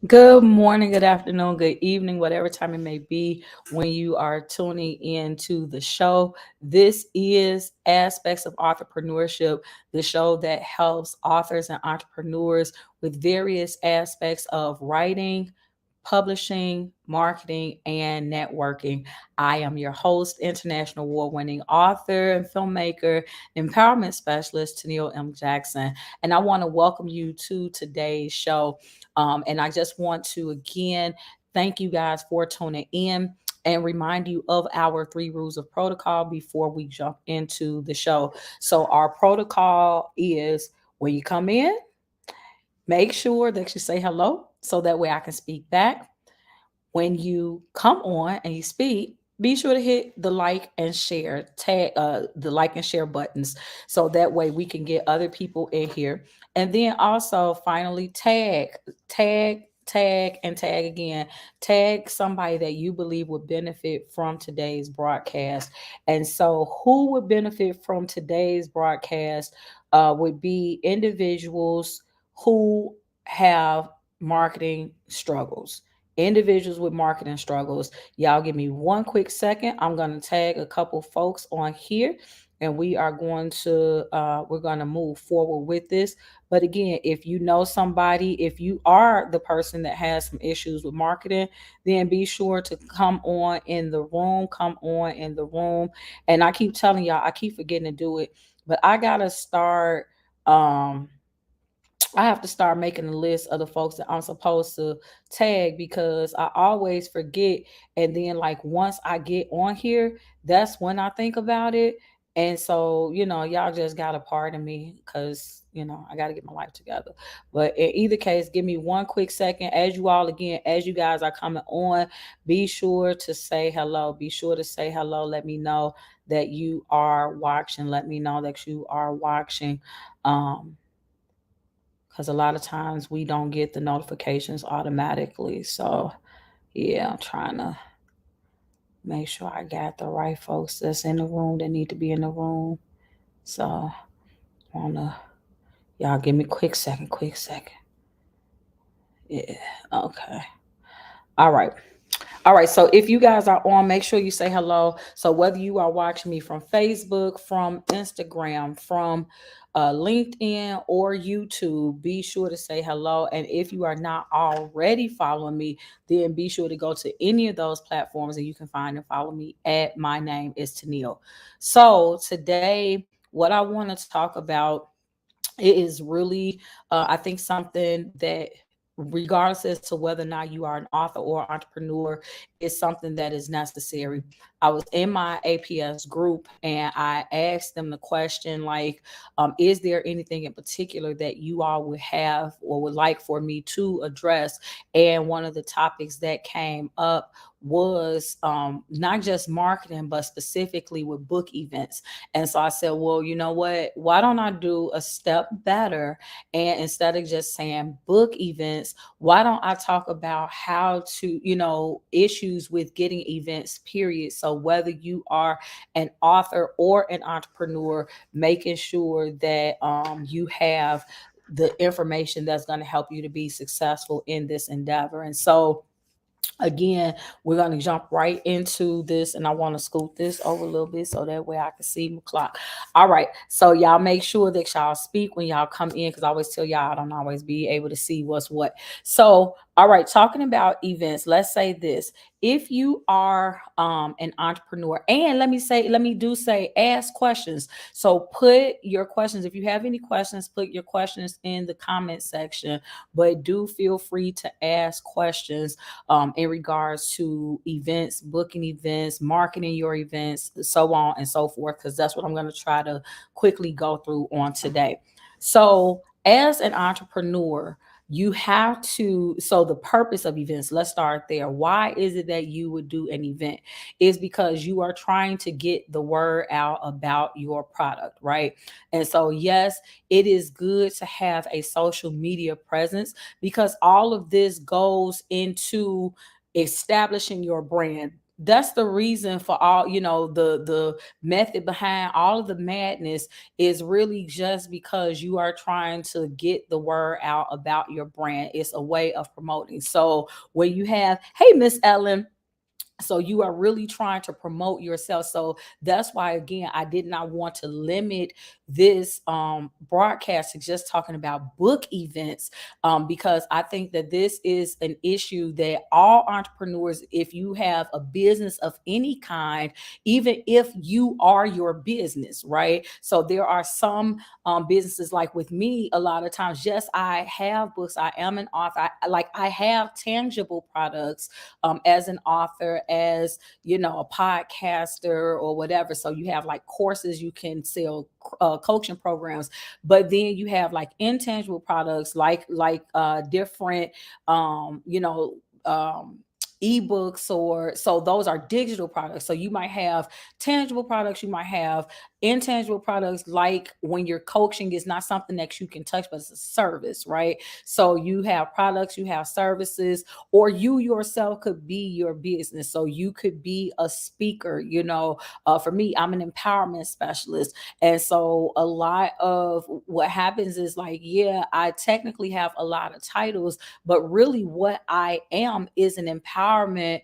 Good morning, good afternoon, good evening, whatever time it may be when you are tuning into the show. This is Aspects of Authorpreneurship, the show that helps authors and entrepreneurs with various aspects of writing, publishing, marketing, and networking. I am your host, international award-winning author and filmmaker, empowerment specialist, Tennille M. Jackson. And I want to welcome you to today's show. And I just want to again thank you guys for tuning in and remind you of our 3 rules of protocol before we jump into the show. So, our protocol is when you come in, make sure that you say hello so that way I can speak back. When you come on and you speak, be sure to hit the like and share tag the like and share buttons so that way we can get other people in here. And then also finally tag again. Tag somebody that you believe would benefit from today's broadcast. And so who would benefit from today's broadcast would be individuals who have marketing struggles, individuals with marketing struggles. Y'all give me one quick second. I'm going to tag a couple folks on here and we're going to move forward with this. But again, if you know somebody, if you are the person that has some issues with marketing, then be sure to come on in the room. And I keep telling y'all, I keep forgetting to do it, but um I have to start making a list of the folks that I'm supposed to tag because I always forget. And then, like, once I get on here, that's when I think about it. And so, y'all just got to pardon me because, I got to get my life together. But in either case, give me one quick second. As you guys are coming on, be sure to say hello. Be sure to say hello. Let me know that you are watching. Let me know that you are watching. Um, because a lot of times we don't get the notifications automatically. So, yeah, I'm trying to make sure I got the right folks that's in the room that need to be in the room. So, wanna y'all give me a quick second, quick second. Yeah, okay. All right. All right, so if you guys are on, make sure you say hello. So whether you are watching me from Facebook, from Instagram, from LinkedIn, or YouTube, be sure to say hello. And if you are not already following me, then be sure to go to any of those platforms and you can find and follow me at my name is Tennille. So today, what I want to talk about, it is really, I think, something that, regardless as to whether or not you are an author or entrepreneur, is something that is necessary. I was in my APS group and I asked them the question, like, is there anything in particular that you all would have or would like for me to address? And one of the topics that came up was not just marketing, but specifically with book events. And so I said, well, you know what? Why don't I do a step better? And instead of just saying book events, why don't I talk about how to, issues with getting events, period? So whether you are an author or an entrepreneur, making sure that you have the information that's going to help you to be successful in this endeavor. And so, again, we're going to jump right into this, and I want to scoot this over a little bit so that way I can see my clock. All right, so y'all make sure that y'all speak when y'all come in, because I always tell y'all I don't always be able to see what's what. So, all right, talking about events, let's say this: if you are an entrepreneur, and let me do say ask questions. So put your questions, if you have any questions, put your questions in the comment section, but do feel free to ask questions in regards to events, booking events, marketing your events, so on and so forth, because that's what I'm going to try to quickly go through on today. So, as an entrepreneur, you have to, so the purpose of events, let's start there. Why is it that you would do an event? Is because you are trying to get the word out about your product, right? And so, yes, it is good to have a social media presence, because all of this goes into establishing your brand. That's the reason for all, the method behind all of the madness is really just because you are trying to get the word out about your brand. It's a way of promoting. So when you have, hey, Miss Ellen, so you are really trying to promote yourself. So that's why, again, I did not want to limit this broadcast to just talking about book events, because I think that this is an issue that all entrepreneurs, if you have a business of any kind, even if you are your business, right? So there are some businesses, like with me, a lot of times, yes, I have books, I am an author, I have tangible products as an author, as a podcaster or whatever. So you have like courses, you can sell coaching programs, but then you have like intangible products, like different um ebooks, or so those are digital products. So you might have tangible products, you might have intangible products, like when you're coaching is not something that you can touch, but it's a service, right? So you have products, you have services, or you yourself could be your business. So you could be a speaker. For me, I'm an empowerment specialist. And so a lot of what happens is, like, yeah, I technically have a lot of titles, but really what I am is an empowerment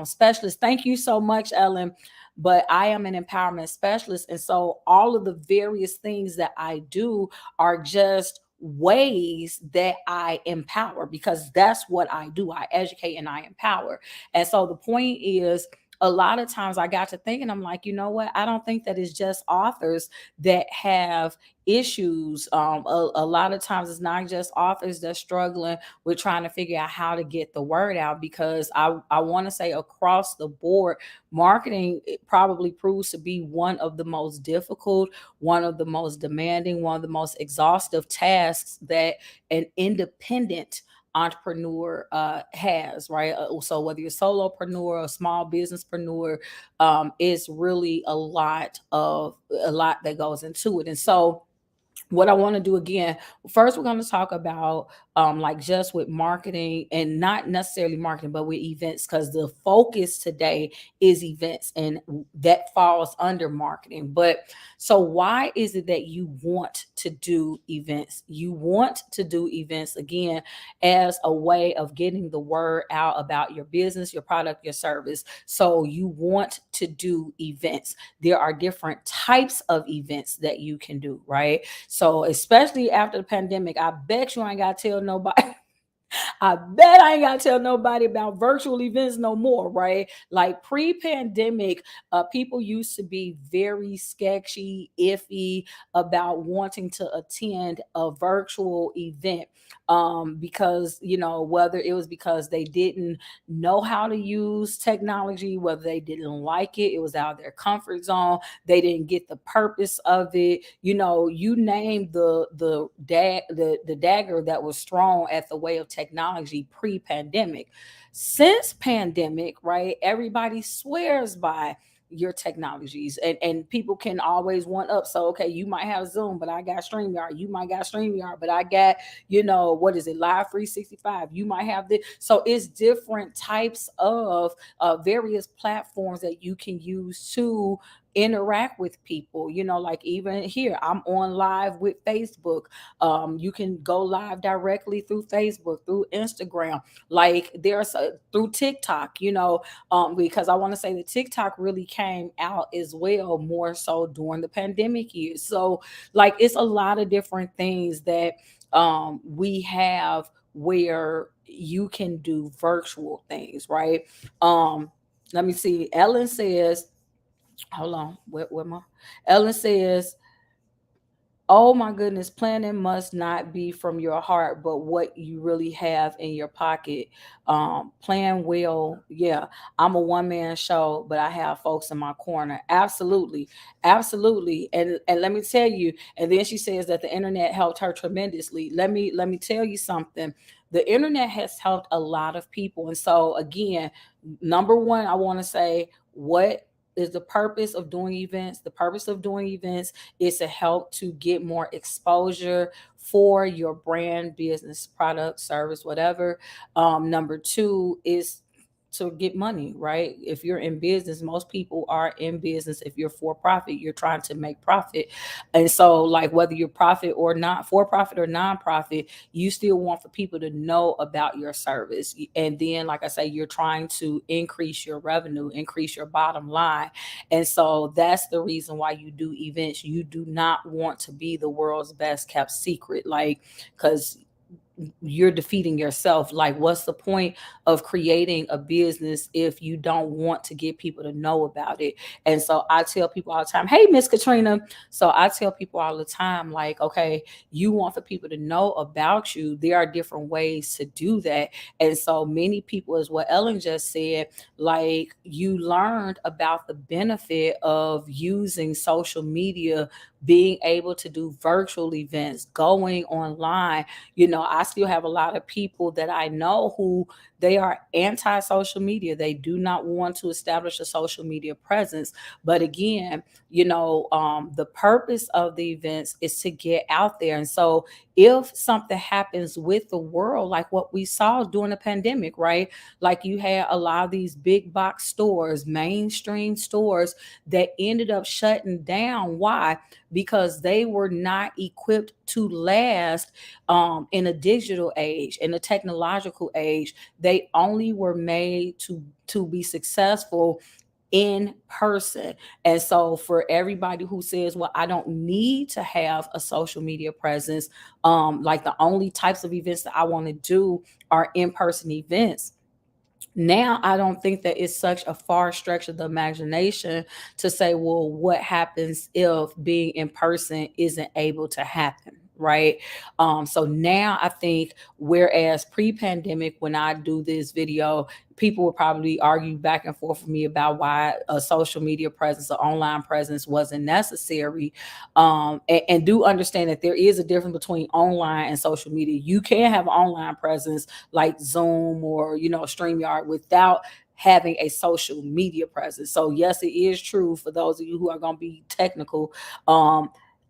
specialist. Thank you so much, Ellen. But I am an empowerment specialist. And so all of the various things that I do are just ways that I empower, because that's what I do. I educate and I empower. And so the point is, a lot of times I got to thinking, I'm like, you know what? I don't think that it's just authors that have issues. A lot of times it's not just authors that's struggling with trying to figure out how to get the word out, because I want to say across the board, marketing, it probably proves to be one of the most difficult, one of the most demanding, one of the most exhaustive tasks that an independent entrepreneur has, right? So whether you're a solopreneur or a small businesspreneur, it's really a lot that goes into it. And so what I want to do again, first we're going to talk about like just with marketing, and not necessarily marketing, but with events, because the focus today is events, and that falls under marketing. But so why is it that you want to do events? You want to do events again as a way of getting the word out about your business, your product, your service. So you want to do events. There are different types of events that you can do, right? So especially after the pandemic, I bet you ain't got to tell nobody. I bet I ain't got to tell nobody about virtual events no more, right? Like pre-pandemic, people used to be very sketchy, iffy about wanting to attend a virtual event, because whether it was because they didn't know how to use technology, whether they didn't like it, it was out of their comfort zone, they didn't get the purpose of it. You name the dagger that was thrown at the way of technology pre-pandemic. Since pandemic, right, everybody swears by your technologies, and people can always one up. So okay, you might have Zoom, but I got StreamYard. You might got StreamYard, but I got, what is it, Live 365. You might have this. So it's different types of various platforms that you can use to interact with people. Like even here, I'm on live with Facebook. You can go live directly through Facebook, through Instagram, like there's through TikTok, because I want to say that TikTok really came out as well, more so during the pandemic years. So like it's a lot of different things that we have where you can do virtual things, right? Let me see. Ellen says, hold on, where my Ellen says, oh my goodness, planning must not be from your heart, but what you really have in your pocket. Plan well. Yeah, I'm a one man show, but I have folks in my corner. Absolutely, absolutely. And let me tell you. And then she says that the internet helped her tremendously. Let me tell you something. The internet has helped a lot of people. And so again, number one, I want to say, what is the purpose of doing events? The purpose of doing events is to help to get more exposure for your brand, business, product, service, whatever. Number two is to get money, right? If you're in business, most people are in business. If you're for profit, you're trying to make profit. And so, like, whether you're profit or not, for profit or non-profit, you still want for people to know about your service. And then, like I say, you're trying to increase your revenue, increase your bottom line. And so that's the reason why you do events. You do not want to be the world's best kept secret, like, because you're defeating yourself. Like, what's the point of creating a business if you don't want to get people to know about it? And so I tell people all the time, hey, Miss Katrina. So I tell people all the time, like, okay, you want for people to know about you. There are different ways to do that. And so many people, as what Ellen just said, like, you learned about the benefit of using social media, being able to do virtual events, going online. I still have a lot of people that I know who they are anti social media. They do not want to establish a social media presence. But again, the purpose of the events is to get out there. And so if something happens with the world, like what we saw during the pandemic, right? Like, you had a lot of these big box stores, mainstream stores, that ended up shutting down. Why? Because they were not equipped to last in a digital age, in a technological age. They only were made to be successful in person. And so for everybody who says, well, I don't need to have a social media presence, like, the only types of events that I want to do are in-person events. Now I don't think that it's such a far stretch of the imagination to say, well, what happens if being in person isn't able to happen, right? So now I think, whereas pre-pandemic, when I do this video, people would probably argue back and forth with me about why a social media presence or online presence wasn't necessary. And do understand that there is a difference between online and social media. You can have an online presence like Zoom or StreamYard without having a social media presence. So yes, it is true for those of you who are going to be technical.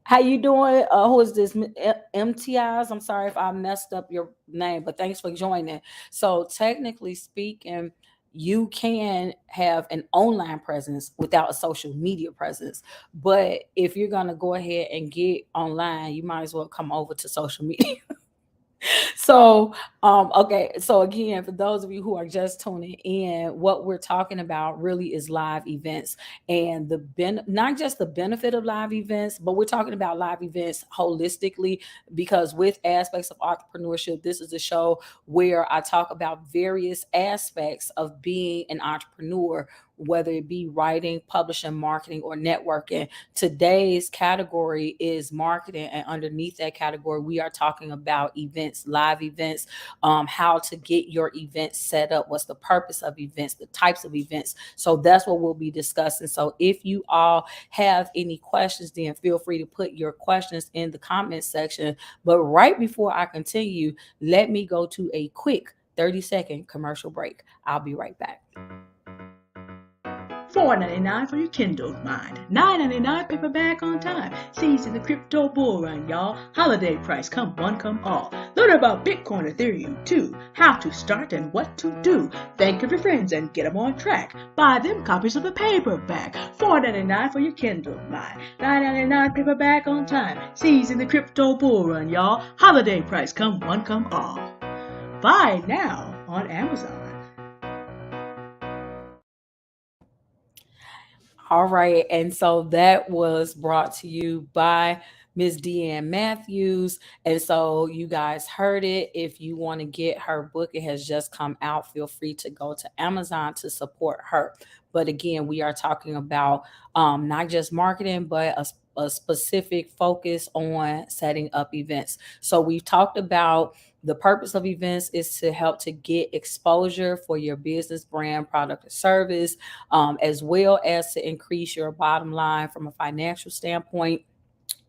How you doing? Who is this? MTIs? I'm sorry if I messed up your name, but thanks for joining. So technically speaking, you can have an online presence without a social media presence. But if you're going to go ahead and get online, you might as well come over to social media. So, okay. So again, for those of you who are just tuning in, what we're talking about really is live events, and not just the benefit of live events, but we're talking about live events holistically, because with aspects of entrepreneurship, this is a show where I talk about various aspects of being an entrepreneur, whether it be writing, publishing, marketing, or networking. Today's category is marketing, and underneath that category, we are talking about events, live events, how to get your events set up, what's the purpose of events, the types of events. So that's what we'll be discussing. So if you all have any questions, then feel free to put your questions in the comment section. But right before I continue, let me go to a quick 30-second commercial break. I'll be right back. $4.99 for your Kindle mind. $9.99 paperback on time. Season the crypto bull run, y'all. Holiday price, come one, come all. Learn about Bitcoin, Ethereum, too. How to start and what to do. Think of your friends and get them on track. Buy them copies of the paperback. $4.99 for your Kindle mind. $9.99 paperback on time. Season the crypto bull run, y'all. Holiday price, come one, come all. Buy now on Amazon. All right. And so that was brought to you by Miss Deanne Matthews. And so you guys heard it. If you want to get her book, it has just come out. Feel free to go to Amazon to support her. But again, we are talking about not just marketing, but a specific focus on setting up events. So we've talked about the purpose of events is to help to get exposure for your business, brand, product, or service, as well as to increase your bottom line from a financial standpoint.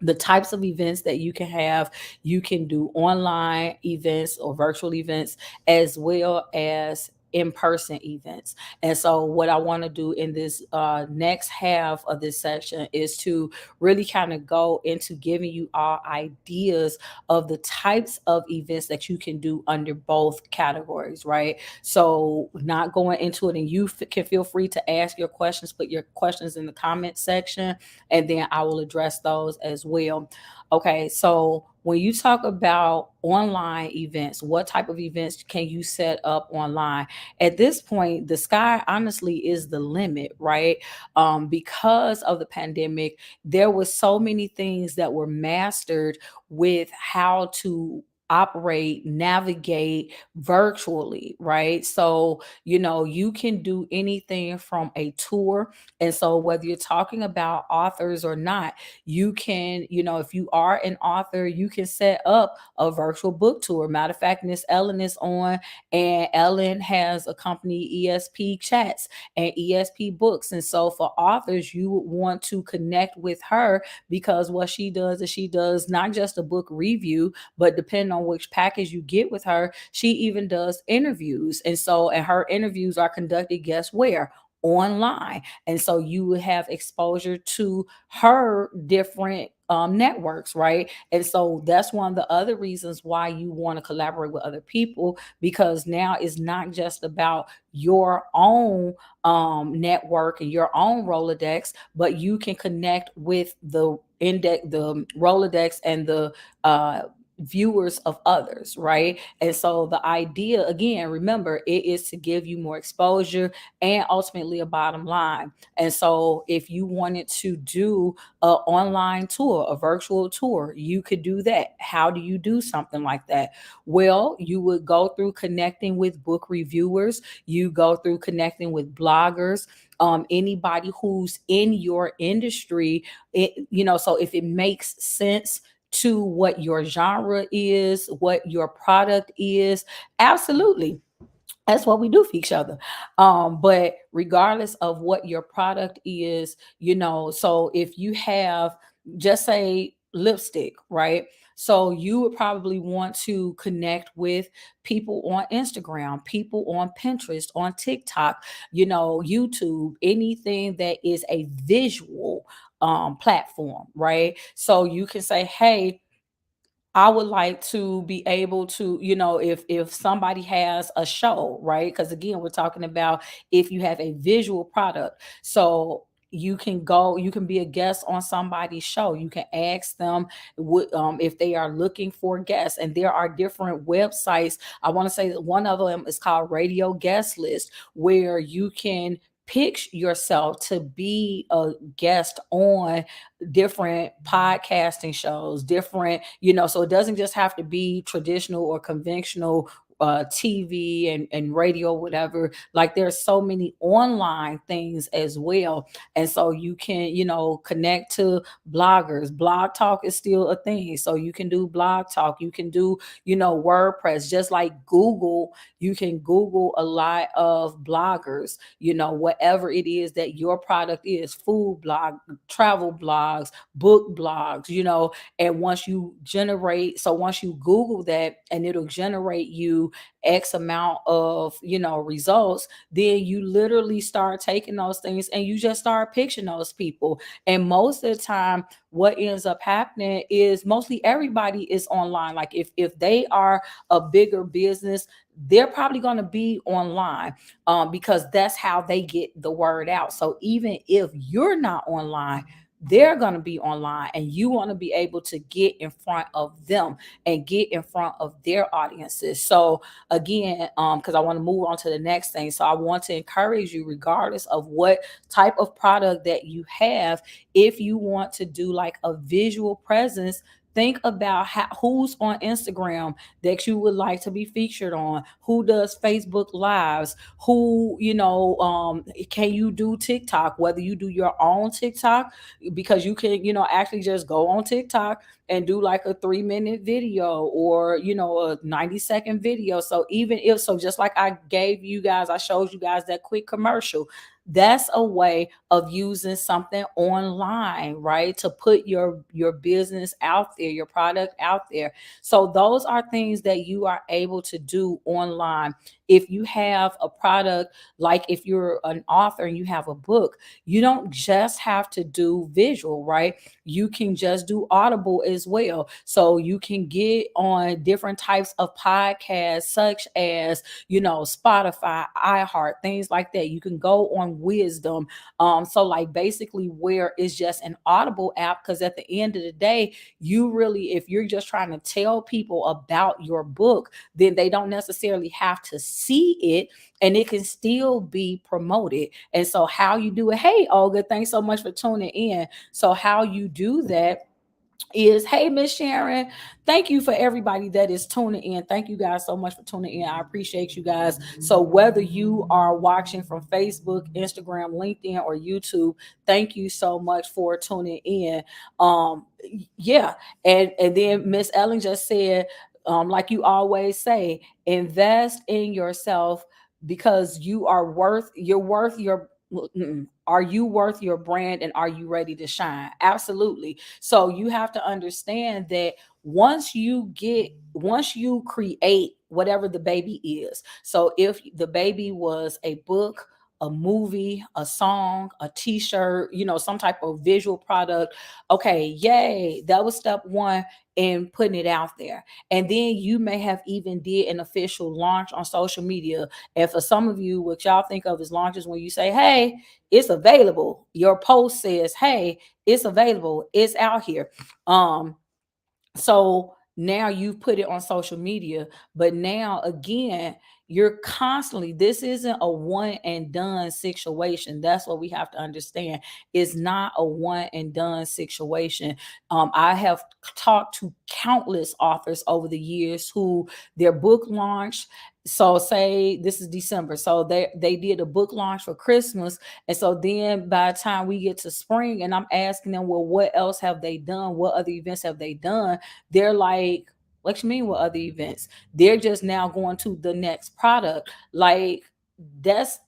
The types of events that you can have, you can do online events or virtual events, as well as in-person events. And so what I want to do in this next half of this session is to really kind of go into giving you all ideas of the types of events that you can do under both categories, right? So not going into it, and you can feel free to ask your questions, put your questions in the comment section, and then I will address those as well. Okay, so when you talk about online events, what type of events can you set up online? At this point, the sky honestly is the limit, right? Because of the pandemic, there was so many things that were mastered with how to operate, navigate virtually, right? So, you can do anything from a tour. And so, whether you're talking about authors or not, you can, if you are an author, you can set up a virtual book tour. Matter of fact, Miss Ellen is on, and Ellen has a company, ESP Chats and ESP Books. And so, for authors, you would want to connect with her, because what she does is she does not just a book review, but depending on which package you get with her, she even does interviews. And so, and her interviews are conducted, guess where? Online. And so you would have exposure to her different networks, right? And so that's one of the other reasons why you want to collaborate with other people, because now it's not just about your own network and your own Rolodex, but you can connect with the Rolodex and the viewers of others, right? And so the idea, again, remember, it is to give you more exposure and ultimately a bottom line. And so if you wanted to do an online tour, a virtual tour, you could do that. How do you do something like that? Well, you would go through connecting with book reviewers, you go through connecting with bloggers, anybody who's in your industry. So if it makes sense to what your genre is, what your product is, absolutely, that's what we do for each other. But regardless of what your product is, so if you have, just say, lipstick, right? So you would probably want to connect with people on Instagram, people on Pinterest, on TikTok, YouTube, anything that is a visual platform, right? So you can say, hey, I would like to be able to, if somebody has a show, right? Because again, we're talking about if you have a visual product. So you can be a guest on somebody's show. You can ask them if they are looking for guests. And there are different websites. I want to say that one of them is called Radio Guest List, where you can pitch yourself to be a guest on different podcasting shows, different, so it doesn't just have to be traditional or conventional TV and radio, whatever. Like there's so many online things as well. And so you can, connect to bloggers. Blog Talk is still a thing. So you can do Blog Talk. You can do, WordPress, just like Google. You can Google a lot of bloggers, whatever it is that your product is, food blog, travel blogs, book blogs, and once you Google that, and it'll generate you X amount of, results, then you literally start taking those things and you just start pitching those people. And most of the time, what ends up happening is mostly everybody is online. Like if they are a bigger business, they're probably going to be online, because that's how they get the word out. So even if you're not online, they're going to be online, and you want to be able to get in front of them and get in front of their audiences. So again, because I want to move on to the next thing, so I want to encourage you, regardless of what type of product that you have, if you want to do like a visual presence, think about who's on Instagram that you would like to be featured on, who does Facebook lives, who, can you do TikTok, whether you do your own TikTok, because you can, actually just go on TikTok and do like a 3-minute video, or, a 90-second video. So even if, so just like I showed you guys that quick commercial, That's a way of using something online, right? To put your business out there, your product out there. So those are things that you are able to do online. If you have a product, like if you're an author and you have a book, you don't just have to do visual, right? You can just do audible as well. So you can get on different types of podcasts, such as, Spotify, iHeart, things like that. You can go on Wisdom. So like basically where it's just an audible app, because at the end of the day, you really, if you're just trying to tell people about your book, then they don't necessarily have to see it, and it can still be promoted. And so how you do it, hey Olga, thanks so much for tuning in. So how you do that is, hey Miss Sharon, thank you for everybody that is tuning in. Thank you guys so much for tuning in. I appreciate you guys. So whether you are watching from Facebook, Instagram, LinkedIn, or YouTube, thank you so much for tuning in. um yeah. And then Miss Ellen just said, like you always say, invest in yourself, because you're worth your are you worth your brand, and are you ready to shine? Absolutely. So you have to understand that once you create whatever the baby is. So if the baby was a book, a movie, a song, a t-shirt, some type of visual product, okay, yay, that was step one in putting it out there. And then you may have even did an official launch on social media. And for some of you, what y'all think of as launches, when you say, hey, it's available, your post says, hey, it's available, it's out here. So now you've put it on social media, but now again, you're constantly, this isn't a one and done situation. That's what we have to understand. It's not a one and done situation. I have talked to countless authors over the years who their book launched. So say this is December, so they did a book launch for Christmas, and so then by the time we get to spring and I'm asking them, well, what else have they done, what other events have they done, they're like, what you mean what other events? They're just now going to the next product. Like, that's,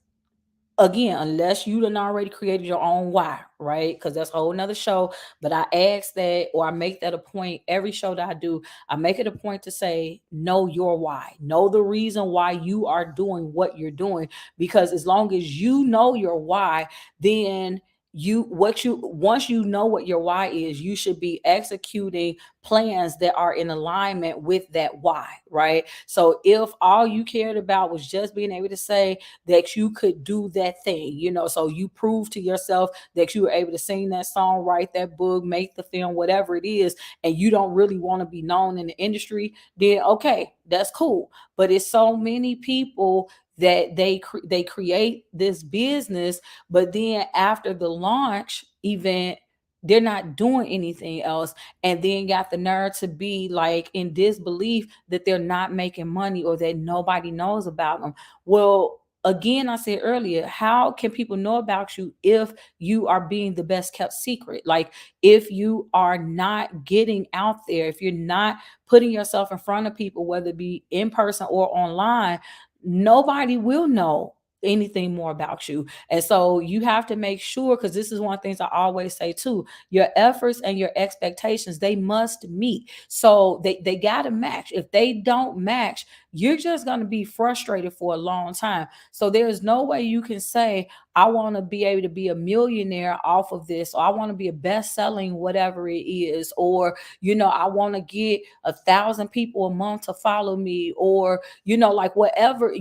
again, unless you done already created your own why, right? Because that's a whole nother show. But I ask that, or I make that a point every show that I do. I make it a point to say, know your why, know the reason why you are doing what you're doing. Because as long as you know your why, then once you know what your why is, you should be executing plans that are in alignment with that why, right? So if all you cared about was just being able to say that you could do that thing, so you prove to yourself that you were able to sing that song, write that book, make the film, whatever it is, and you don't really want to be known in the industry, then okay, that's cool. But it's so many people that they create this business, but then after the launch event, they're not doing anything else, and then got the nerve to be like in disbelief that they're not making money or that nobody knows about them. Well, again, I said earlier, how can people know about you if you are being the best kept secret? Like, if you are not getting out there, if you're not putting yourself in front of people, whether it be in person or online, nobody will know anything more about you. And so you have to make sure, because this is one of the things I always say too, your efforts and your expectations, they must meet. So they got to match. If they don't match, you're just going to be frustrated for a long time. So there's no way you can say, I want to be able to be a millionaire off of this, or I want to be a best-selling whatever it is, or I want to get 1,000 people a month to follow me, or like whatever,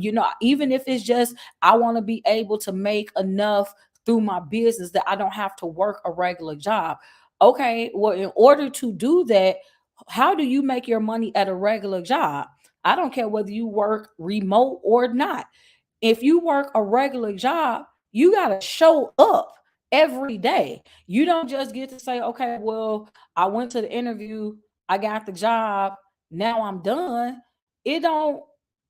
even if it's just, I want to be able to make enough through my business that I don't have to work a regular job. Okay, well, in order to do that, how do you make your money at a regular job? I don't care whether you work remote or not. If you work a regular job, you got to show up every day. You don't just get to say, okay, well, I went to the interview, I got the job, now I'm done. It don't,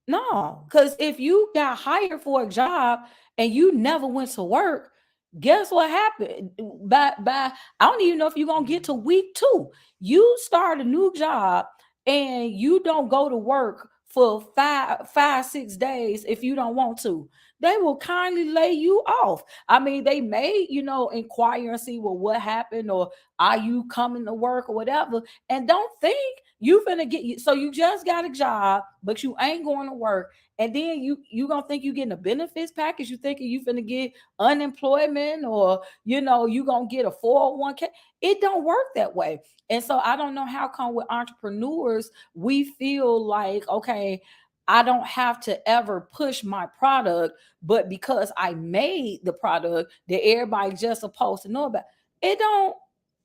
no. Because if you got hired for a job and you never went to work, guess what happened? By I don't even know if you're gonna get to week two. You start a new job and you don't go to work for 6 days if you don't want to. They will kindly lay you off. I mean, they may, inquire and see, well, what happened, or are you coming to work or whatever. And don't think you finna get, so you just got a job, but you ain't going to work. And then you gonna think you getting a benefits package. You thinking you finna get unemployment, or you gonna get a 401k. It don't work that way. And so I don't know how come with entrepreneurs we feel like, okay, I don't have to ever push my product, but because I made the product that everybody just supposed to know about. It don't,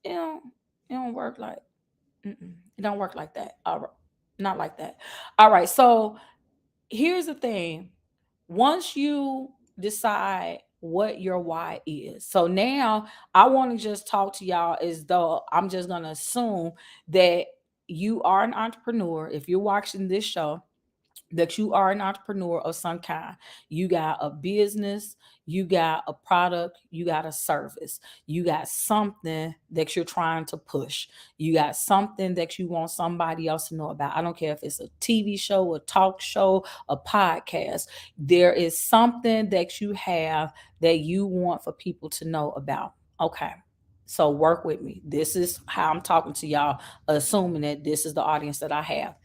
you know, it don't work like, it don't work like that. All right. Not like that. All right. So here's the thing. Once you decide what your why is, so now I want to just talk to y'all as though I'm just going to assume that you are an entrepreneur. If you're watching this show, that you are an entrepreneur of some kind. You got a business, you got a product, you got a service, you got something that you're trying to push, you got something that you want somebody else to know about. I don't care if it's a TV show, a talk show, a podcast. There is something that you have that you want for people to know about. Okay. So work with me. This is how I'm talking to y'all, assuming that this is the audience that I have.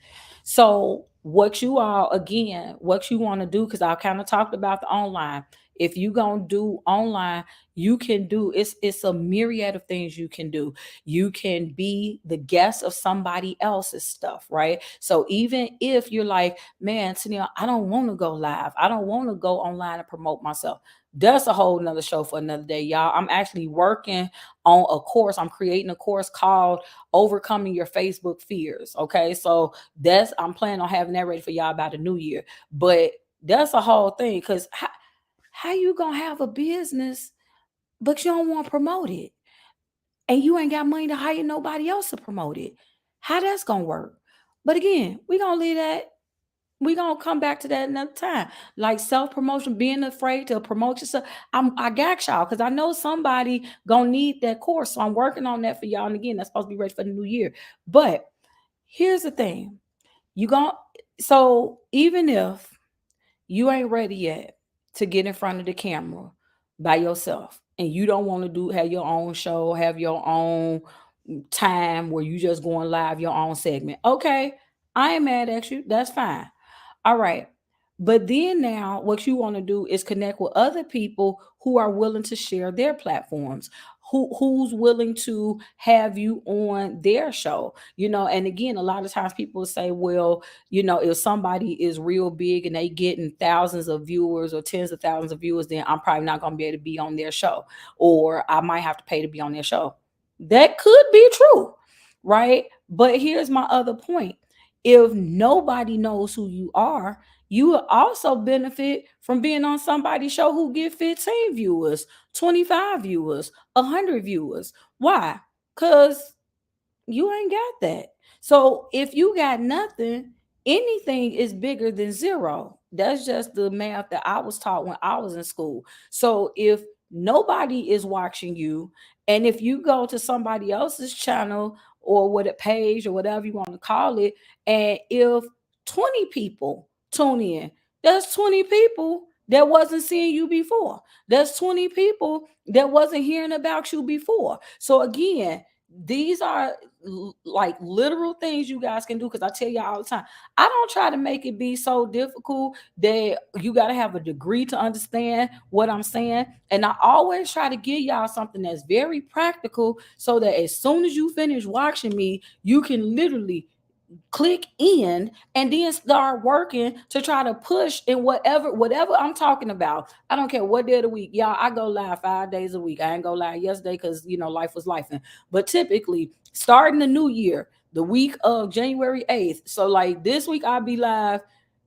So, what you all, again, what you want to do, because I kind of talked about the online. If you gonna do online, you can do, it's a myriad of things you can do. You can be the guest of somebody else's stuff, right? So even if you're like, man, Tania, I don't want to go live, I don't want to go online and promote myself. That's a whole nother show for another day, y'all. I'm actually working on a course. I'm creating a course called Overcoming Your Facebook Fears. Okay. So I'm planning on having that ready for y'all by the new year. But that's a whole thing, because how you gonna have a business but you don't want to promote it, and you ain't got money to hire nobody else to promote it? How that's gonna work? But again, we gonna leave that. We gonna come back to that another time. Like self promotion, being afraid to promote yourself. I got y'all because I know somebody gonna need that course. So I'm working on that for y'all. And again, that's supposed to be ready for the new year. But here's the thing. You going so even if you ain't ready yet to get in front of the camera by yourself, and you don't want to have your own show, have your own time where you just going live, your own segment. Okay, I ain't mad at you. That's fine. All right. But then now what you want to do is connect with other people who are willing to share their platforms, who's willing to have you on their show. And again, a lot of times people say, well, if somebody is real big and they getting thousands of viewers or tens of thousands of viewers, then I'm probably not going to be able to be on their show, or I might have to pay to be on their show. That could be true, right? But here's my other point. If nobody knows who you are, you will also benefit from being on somebody's show who get 15 viewers, 25 viewers, 100 viewers. Why? Because you ain't got that. So if you got nothing, anything is bigger than zero. That's just the math that I was taught when I was in school. So if nobody is watching you, and if you go to somebody else's channel or what a page or whatever you want to call it, and if 20 people tune in, that's 20 people that wasn't seeing you before. That's 20 people that wasn't hearing about you before. So again, these are like literal things you guys can do, because I tell you all the time, I don't try to make it be so difficult that you got to have a degree to understand what I'm saying. And I always try to give y'all something that's very practical, so that as soon as you finish watching me, you can literally click in and then start working to try to push in whatever I'm talking about. I don't care what day of the week, y'all. I go live 5 days a week. I ain't go live yesterday because life was life. But typically, starting the new year, the week of January 8th. So like this week I'll be live,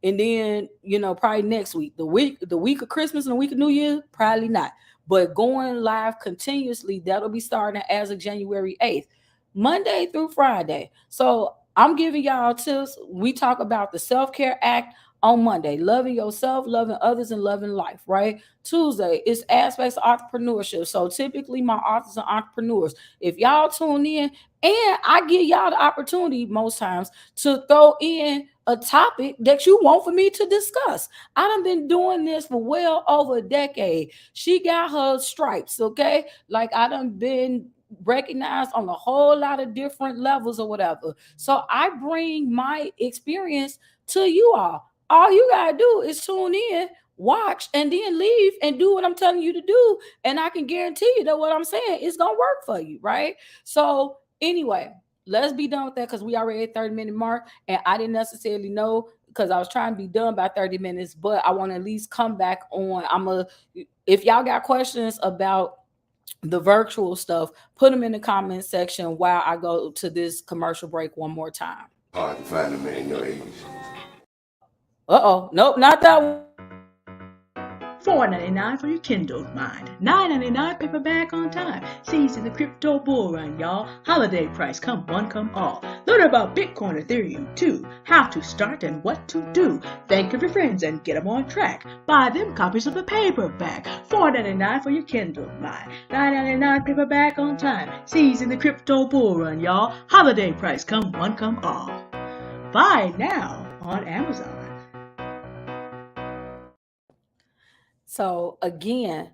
and then probably next week, the week of Christmas and the week of New Year, probably not. But going live continuously, that'll be starting as of January 8th, Monday through Friday. So I'm giving y'all tips. We talk about the Self Care Act on Monday, loving yourself, loving others, and loving life, right? Tuesday is aspects of entrepreneurship. So typically my authors are entrepreneurs. If y'all tune in, and I give y'all the opportunity most times to throw in a topic that you want for me to discuss. I done been doing this for well over a decade. She got her stripes, okay? Like I done been recognized on a whole lot of different levels or whatever. So I bring my experience to you all. All you gotta do is tune in, watch, and then leave and do what I'm telling you to do. And I can guarantee you that what I'm saying is gonna work for you, right? So anyway, let's be done with that because we already at 30-minute mark, and I didn't necessarily know because I was trying to be done by 30 minutes, but I want to at least come back on. If y'all got questions about the virtual stuff, put them in the comment section while I go to this commercial break one more time. Hard to find a man your age. Uh-oh. Nope, not that one. $4.99 for your Kindle Mind. $9.99 paperback on time. Seeds in the crypto bull run, y'all. Holiday price, come one, come all. Learn about Bitcoin, Ethereum, too. How to start and what to do. Think of your friends and get them on track. Buy them copies of the paperback. $4.99 for your Kindle Mind. $9.99 paperback on time. Seeds in the crypto bull run, y'all. Holiday price, come one, come all. Buy now on Amazon. So again,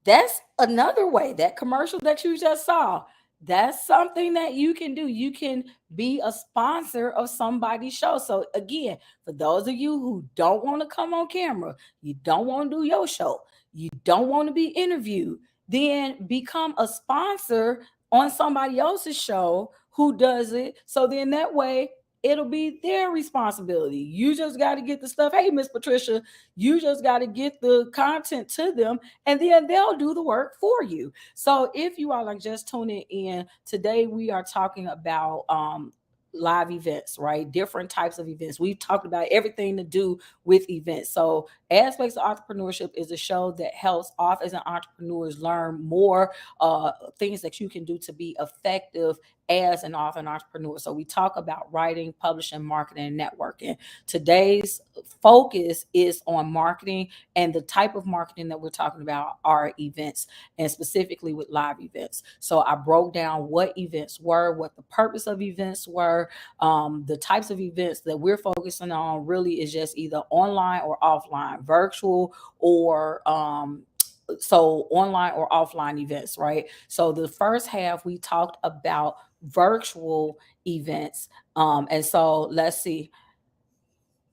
that's another way. That commercial that you just saw, that's something that you can do. You can be a sponsor of somebody's show. So again, for those of you who don't want to come on camera, you don't want to do your show, you don't want to be interviewed, then become a sponsor on somebody else's show who does it. So then that way it'll be their responsibility. You just got to get the stuff. Hey, Miss Patricia, you just got to get the content to them, and then they'll do the work for you. So if you are like just tuning in, today we are talking about live events, right? Different types of events. We've talked about everything to do with events. So Aspects of Authorpreneurship is a show that helps authors and entrepreneurs learn more things that you can do to be effective as an author and entrepreneur. So we talk about writing, publishing, marketing, and networking. Today's focus is on marketing, and the type of marketing that we're talking about are events, and specifically with live events. So I broke down what events were, what the purpose of events were. The types of events that we're focusing on really is just either online or offline, virtual or so online or offline events, right? So the first half we talked about virtual events. And so let's see.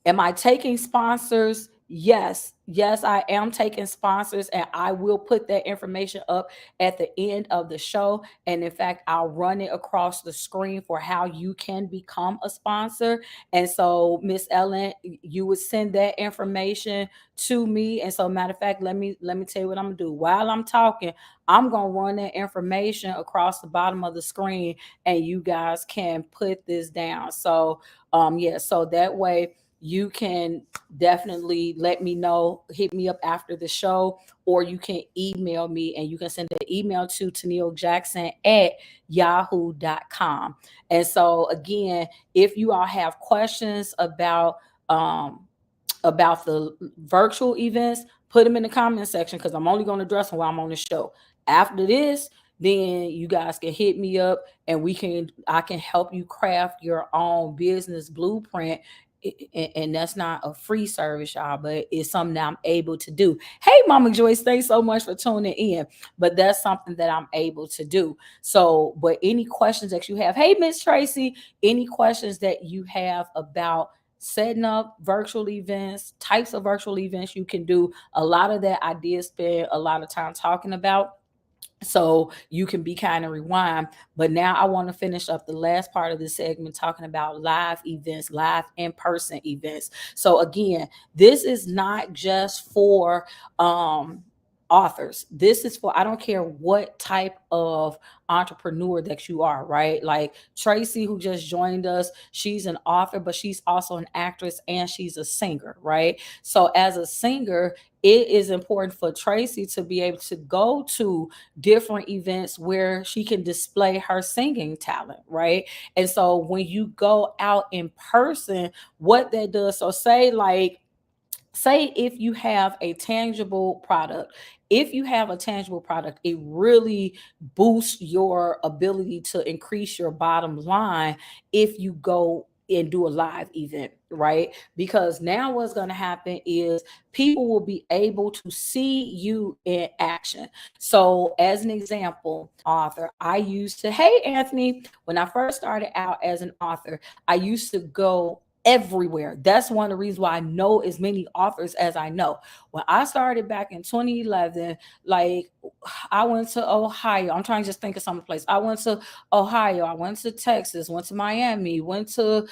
Am I taking sponsors? Yes. Yes, I am taking sponsors, and I will put that information up at the end of the show. And in fact, I'll run it across the screen for how you can become a sponsor. And so, Miss Ellen, you would send that information to me. And so, matter of fact, let me tell you what I'm gonna do. While I'm talking, I'm gonna run that information across the bottom of the screen, and you guys can put this down. So, yeah, so that way you can definitely let me know, hit me up after the show, or you can email me, and you can send an email to TennilleJackson@yahoo.com. And so again, if you all have questions um about the virtual events, put them in the comment section because I'm only going to address them while I'm on the show. After this, then you guys can hit me up, and I can help you craft your own business blueprint. And that's not a free service, y'all, but it's something that I'm able to do. Hey, Mama Joyce, thanks so much for tuning in. But that's something that I'm able to do. So, but any questions that you have, hey, Miss Tracy, any questions that you have about setting up virtual events, types of virtual events you can do, a lot of that I did spend a lot of time talking about, so you can be kind of rewind. But now I want to finish up the last part of this segment talking about live events, live in-person events. So again, this is not just for authors. This is for, I don't care what type of entrepreneur that you are, right? Like Tracy, who just joined us, she's an author, but she's also an actress, and she's a singer, right? So as a singer, it is important for Tracy to be able to go to different events where she can display her singing talent, right? And so when you go out in person, what that does, so say like say if you have a tangible product, if you have a tangible product, it really boosts your ability to increase your bottom line if you go and do a live event, right? Because now what's going to happen is people will be able to see you in action. So as an example, author, I used to, hey Anthony, when I first started out as an author, I used to go everywhere. That's one of the reasons why I know as many authors as I know. When I started back in 2011, like I went to Ohio. I'm trying to just think of some place. I went to Ohio. I went to Texas. Went to Miami. Went to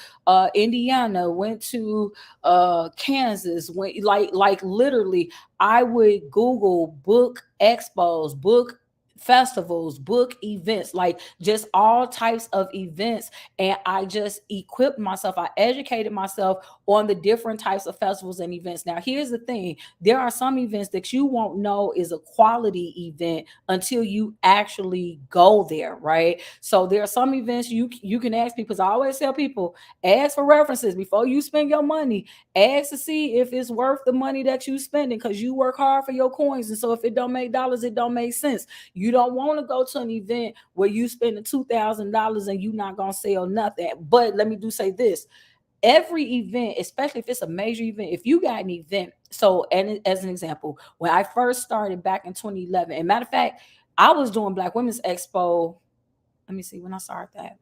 Indiana. Went to Kansas. Went like literally. I would Google book expos, book festivals, book events, like just all types of events, and I just equipped myself. I educated myself on the different types of festivals and events. Now, here's the thing: there are some events that you won't know is a quality event until you actually go there, right? So there are some events you can ask people. Because I always tell people, ask for references before you spend your money. Ask to see if it's worth the money that you spending, because you work hard for your coins. And so if it don't make dollars, it don't make sense. You don't want to go to an event where you spending $2,000 and you not gonna sell nothing. But let me do say this: every event, especially if it's a major event, if you got an event, so and as an example, when I first started back in 2011, and matter of fact, I was doing Black Women's Expo. Let me see when I started that.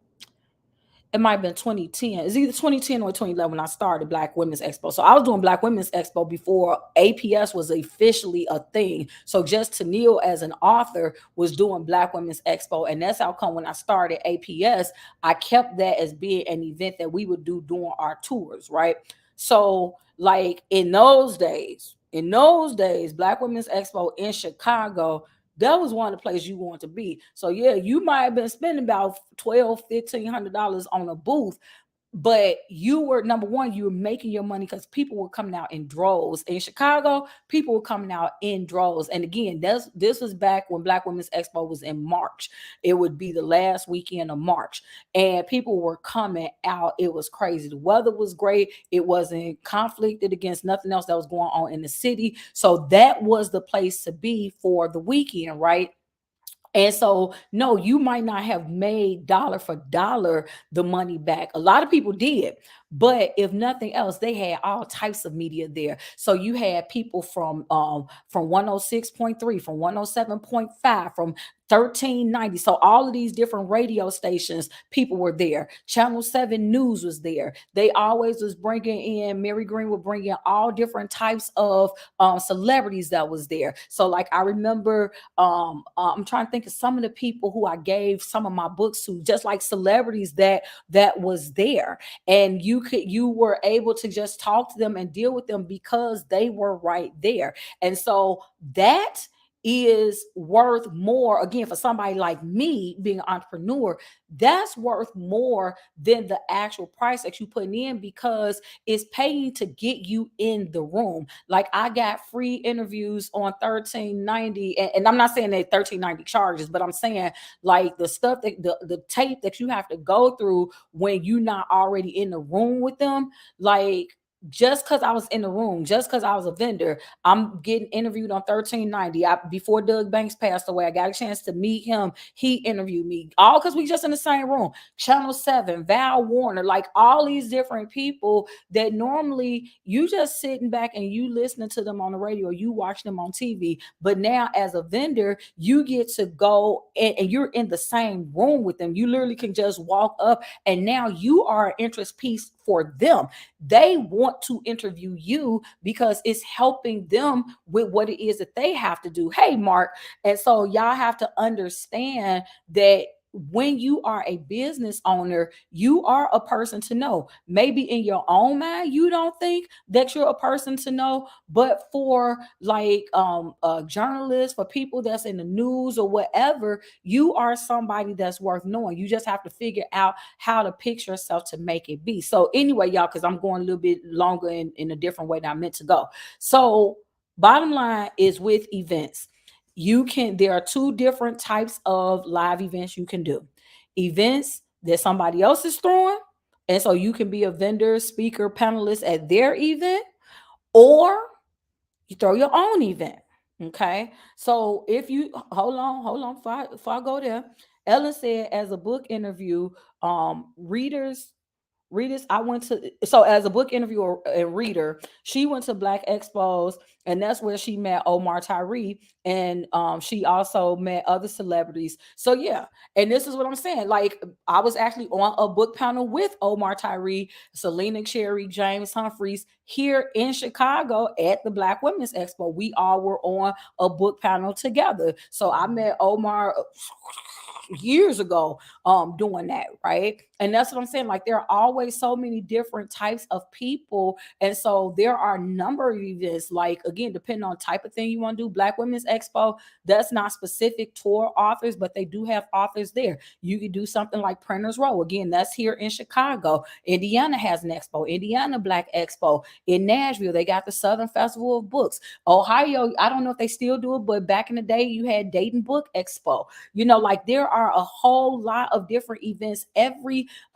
It might have been 2010. It's either 2010 or 2011 when I started Black Women's Expo. So I was doing Black Women's Expo before APS was officially a thing. So just Tennille as an author was doing Black Women's Expo. And that's how come when I started APS, I kept that as being an event that we would do during our tours, right? So like in those days, Black Women's Expo in Chicago, that was one of the places you want to be. So yeah, you might have been spending about $1,200-$1,500 on a booth, but you were number one, you were making your money because people were coming out in droves. In Chicago, people were coming out in droves. And again, this was back when Black Women's Expo was in March. It would be the last weekend of March, and people were coming out. It was crazy. The weather was great. It wasn't conflicted against nothing else that was going on in the city. So that was the place to be for the weekend, right? And so, no, you might not have made dollar for dollar the money back. A lot of people did. But if nothing else, they had all types of media there. So you had people from 106.3, from 107.5, from 1390. So all of these different radio stations, people were there. Channel 7 News was there. They always was bringing in, Mary Green would bring in all different types of celebrities that was there. So like I remember, I'm trying to think of some of the people who I gave some of my books to, just like celebrities that was there. And you were able to just talk to them and deal with them because they were right there. And so that is worth more, again, for somebody like me being an entrepreneur. That's worth more than the actual price that you putting in, because it's paying to get you in the room. Like I got free interviews on 1390, and I'm not saying that 1390 charges, but I'm saying like the stuff that the tape that you have to go through when you're not already in the room with them. Like just because I was in the room, just because I was a vendor, I'm getting interviewed on 1390. Before Doug Banks passed away, I got a chance to meet him. He interviewed me, all because we just in the same room. Channel 7, Val Warner, like all these different people that normally you just sitting back and you listening to them on the radio, you watch them on TV. But now as a vendor, you get to go and you're in the same room with them. You literally can just walk up and now you are an interest piece for them. They want to interview you because it's helping them with what it is that they have to do. Hey, Mark. And so y'all have to understand that when you are a business owner, you are a person to know. Maybe in your own mind, you don't think that you're a person to know, but for like journalists, for people that's in the news or whatever, you are somebody that's worth knowing. You just have to figure out how to pitch yourself to make it be. So anyway, y'all, because I'm going a little bit longer in a different way than I meant to go. So bottom line is with events, there are two different types of live events you can do. Events that somebody else is throwing, and so you can be a vendor, speaker, panelist at their event, or you throw your own event. Okay. So if you hold on before I go there. Ellen said as a book interview, readers, I went to, so as a book interviewer and reader, she went to Black Expos, and that's where she met Omar Tyree, and she also met other celebrities. So yeah, and this is what I'm saying. Like, I was actually on a book panel with Omar Tyree, Selena Cherry, James Humphreys here in Chicago at the Black Women's Expo. We all were on a book panel together. So I met Omar years ago doing that, right? And that's what I'm saying. Like, there are always so many different types of people, and so there are a number of events, like, again, depending on type of thing you want to do. Black Women's Expo, that's not specific toward authors, but they do have authors there. You could do something like Printers Row. Again, that's here in Chicago. Indiana has an expo, Indiana Black Expo. In Nashville, they got the Southern Festival of Books. Ohio, I don't know if they still do it, but back in the day, you had Dayton Book Expo. Like, there are a whole lot of different events.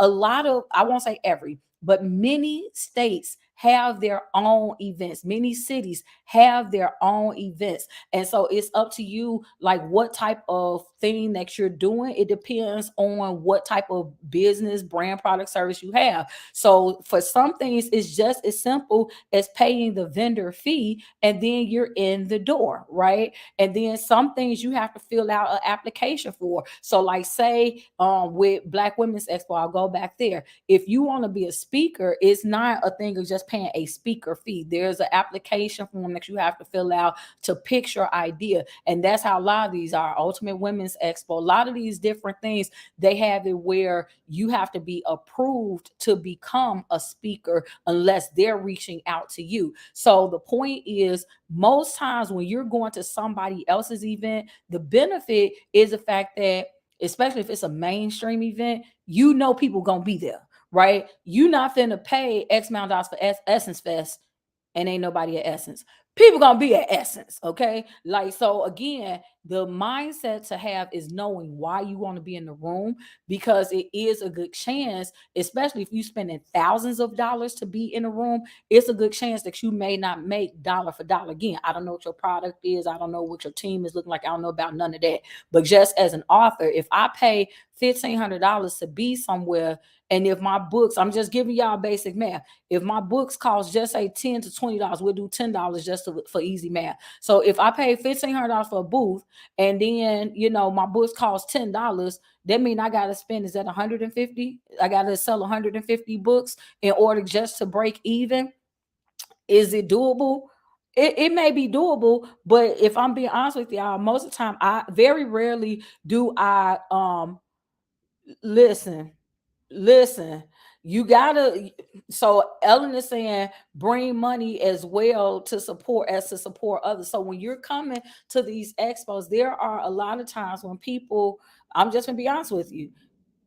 A lot of, I won't say every, but many states have their own events. Many cities have their own events. And so it's up to you, like, what type of thing that you're doing. It depends on what type of business, brand, product, service you have. So for some things, it's just as simple as paying the vendor fee, and then you're in the door, right? And then some things you have to fill out an application for. So, like, say with Black Women's Expo, I'll go back there. If you want to be a speaker, it's not a thing of just paying a speaker fee. There's an application form that you have to fill out to pitch your idea. And that's how a lot of these are. Ultimate Women's Expo, a lot of these different things, they have it where you have to be approved to become a speaker unless they're reaching out to you. So the point is, most times when you're going to somebody else's event, the benefit is the fact that, especially if it's a mainstream event, people gonna be there, right? You not finna pay X amount of dollars for Essence Fest and ain't nobody at Essence. People gonna be at Essence, okay? Like, so again, the mindset to have is knowing why you want to be in the room, because it is a good chance, especially if you spending thousands of dollars to be in a room, it's a good chance that you may not make dollar for dollar. Again, I don't know what your product is, I don't know what your team is looking like, I don't know about none of that. But just as an author, if I pay $1,500 to be somewhere, and if my books, I'm just giving y'all basic math, if my books cost just say $10 to $20, we'll do $10 just for easy math. So if I pay $1,500 for a booth, and then my books cost $10, that means I gotta spend, is that 150? I gotta sell 150 books in order just to break even. Is it doable? It may be doable, but if I'm being honest with y'all, most of the time, I very rarely do I listen. Listen, you gotta. So Ellen is saying bring money as well to support others. So when you're coming to these expos, there are a lot of times when people, I'm just gonna be honest with you,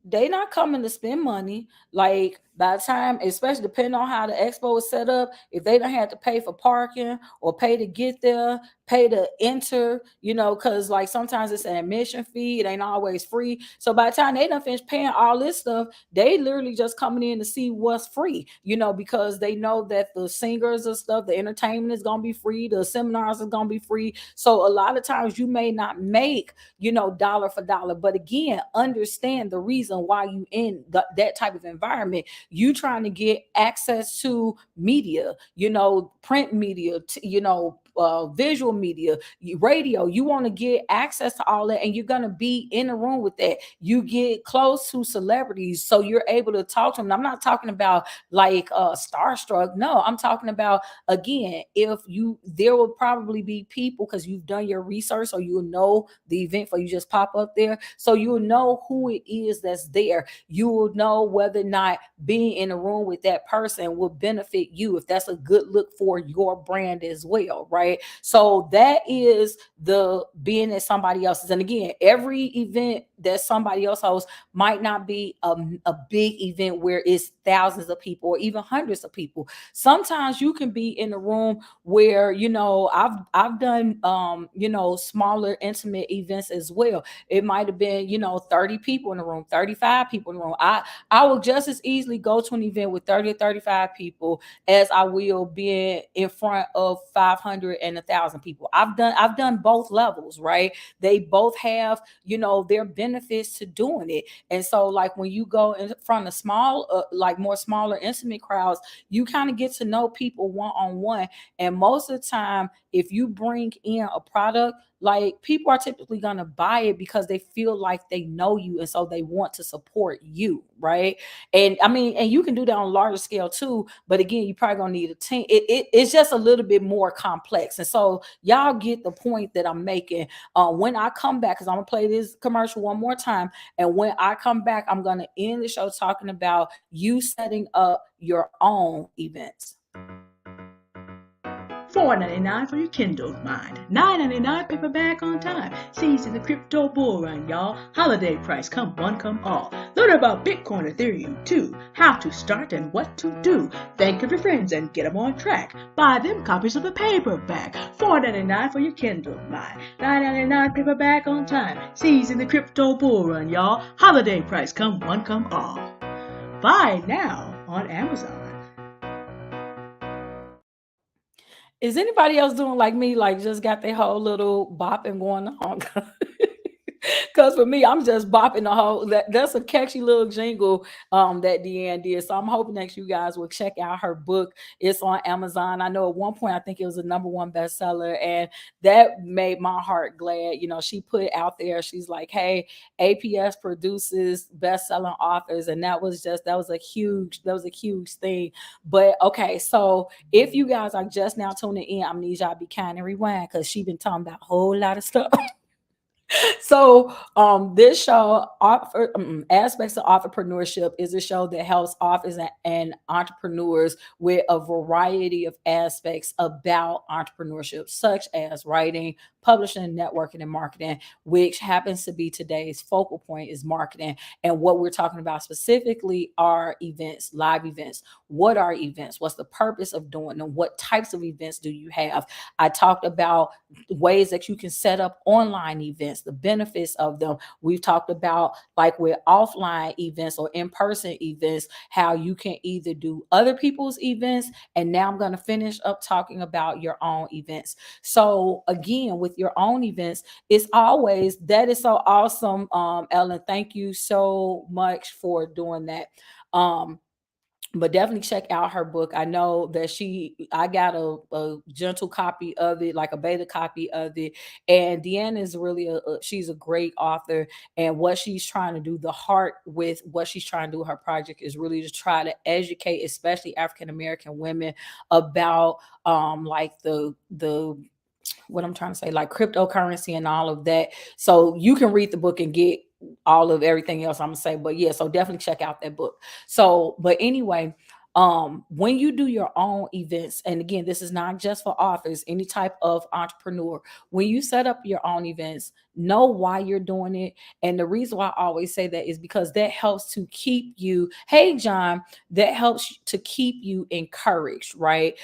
they not coming to spend money. Like, by the time, especially depending on how the expo is set up, if they don't have to pay for parking or pay to get there, pay to enter, because like sometimes it's an admission fee, it ain't always free. So by the time they done finish paying all this stuff, they literally just coming in to see what's free, because they know that the singers and stuff, the entertainment is gonna be free, the seminars is gonna be free. So a lot of times you may not make, dollar for dollar. But again, understand the reason why you in that type of environment. You trying to get access to media, print media, visual media, radio. You want to get access to all that, and you're gonna be in the room with that. You get close to celebrities, so you're able to talk to them. I'm not talking about like starstruck. No, I'm talking about, again, if there will probably be people, because you've done your research, so you'll know the event for you just pop up there, so you'll know who it is that's there. You will know whether or not being in a room with that person will benefit you, if that's a good look for your brand as well, right? So so that is the being at somebody else's. And again, every event that somebody else hosts might not be a big event where it's thousands of people or even hundreds of people. Sometimes you can be in a room where, I've done smaller intimate events as well. It might have been 30 people in the room, 35 people in the room. I will just as easily go to an event with 30 or 35 people as I will be in front of 500 and 1,000 people. I've done both levels, right? They both have their benefits to doing it. And so like when you go in front of small like more smaller intimate crowds, you kind of get to know people one on one. And most of the time, if you bring in a product, like people are typically going to buy it because they feel like they know you, and so they want to support you, right? And I mean, and you can do that on a larger scale too, but again, you probably gonna need a team. It's just a little bit more complex. And so y'all get the point that I'm making. When I come back, because I'm gonna play this commercial one more time, and when I come back, I'm gonna end the show talking about you setting up your own events. $4.99 for your Kindle mind. $9.99 paperback on time. Season the crypto bull run, y'all. Holiday price, come one, come all. Learn about Bitcoin, Ethereum, too. How to start and what to do. Think of your friends and get them on track. Buy them copies of the paperback. $4.99 for your Kindle mind. $9.99 paperback on time. Season the crypto bull run, y'all. Holiday price, come one, come all. Buy now on Amazon. Is anybody else doing like me, like just got their whole little bopping going on? Because for me, I'm just bopping the whole. That's a catchy little jingle that Deanne did. So I'm hoping that you guys will check out her book. It's on Amazon. I know at one point I think it was a #1 bestseller, and that made my heart glad. She put out there. She's like, "Hey, APS produces best-selling authors," and that was a huge thing. But okay, so if you guys are just now tuning in, I'm gonna need y'all to be kind and rewind because she been talking about a whole lot of stuff. So this show aspects of entrepreneurship is a show that helps authors and entrepreneurs with a variety of aspects about entrepreneurship, such as writing, publishing, networking, and marketing, which happens to be today's focal point is marketing. And what we're talking about specifically are events, live events. What are events? What's the purpose of doing them? What types of events do you have? I talked about ways that you can set up online events, the benefits of them. We've talked about like with offline events or in-person events, how you can either do other people's events. And now I'm going to finish up talking about your own events. So again, with your own events, it's always that is so awesome. Ellen, thank you so much for doing that. But definitely check out her book. I know that I got a gentle copy of it, like a beta copy of it. And Deanna is really she's a great author. And what she's trying to do, the heart with what she's trying to do, her project is really to try to educate, especially African American women, about like the what I'm trying to say, like cryptocurrency and all of that. So you can read the book and get all of everything else I'm gonna say. But yeah, so definitely check out that book. So, but anyway, when you do your own events, and again, this is not just for authors, any type of entrepreneur, when you set up your own events, know why you're doing it. And the reason why I always say that is because that helps to keep you, hey John, that helps to keep you encouraged, right?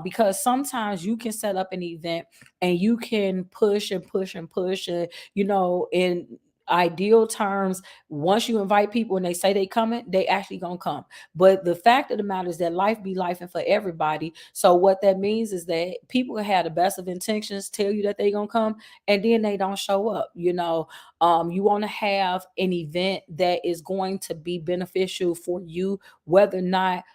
Because sometimes you can set up an event and you can push and push and push, and in ideal terms, once you invite people and they say they coming, they actually gonna come. But the fact of the matter is that life be life and for everybody. So what that means is that people have the best of intentions, tell you that they gonna come, and then they don't show up. You want to have an event that is going to be beneficial for you, whether or not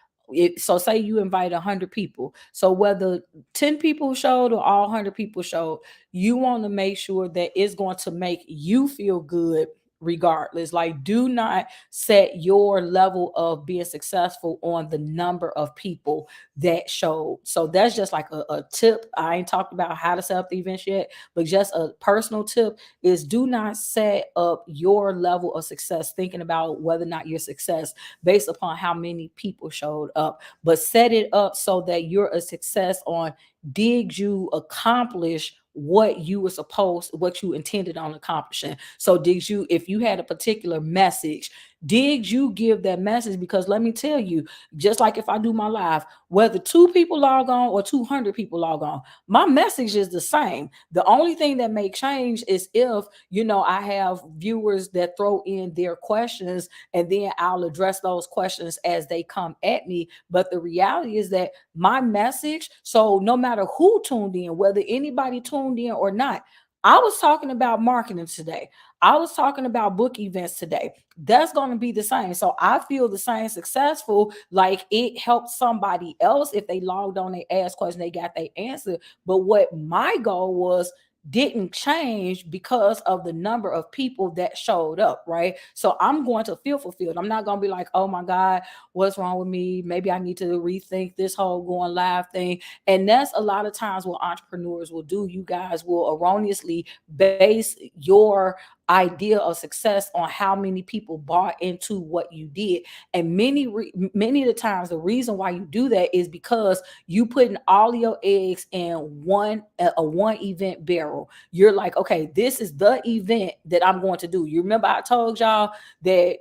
so say you invite 100 people, so whether 10 people showed or all 100 people showed, you want to make sure that it's going to make you feel good regardless. Like, do not set your level of being successful on the number of people that showed. So that's just like a tip. I ain't talked about how to set up the events yet, but just a personal tip is do not set up your level of success thinking about whether or not your success based upon how many people showed up, but set it up so that you're a success on did you accomplish what you intended on accomplishing. So did you, if you had a particular message, did you give that message? Because let me tell you, just like if I do my live, whether 2 people log on or 200 people log on, my message is the same. The only thing that may change is if, I have viewers that throw in their questions, and then I'll address those questions as they come at me. But the reality is that my message, so no matter who tuned in, whether anybody tuned in or not, I was talking about marketing today. I was talking about book events today. That's going to be the same. So I feel the same successful, like it helped somebody else if they logged on, they asked questions, they got their answer. But what my goal was didn't change because of the number of people that showed up, right? So I'm going to feel fulfilled. I'm not going to be like, oh my God, what's wrong with me? Maybe I need to rethink this whole going live thing. And that's a lot of times what entrepreneurs will do. You guys will erroneously base your idea of success on how many people bought into what you did. And many of the times the reason why you do that is because you putting all your eggs in one event barrel. You're like, okay, this is the event that I'm going to do. You remember I told y'all that,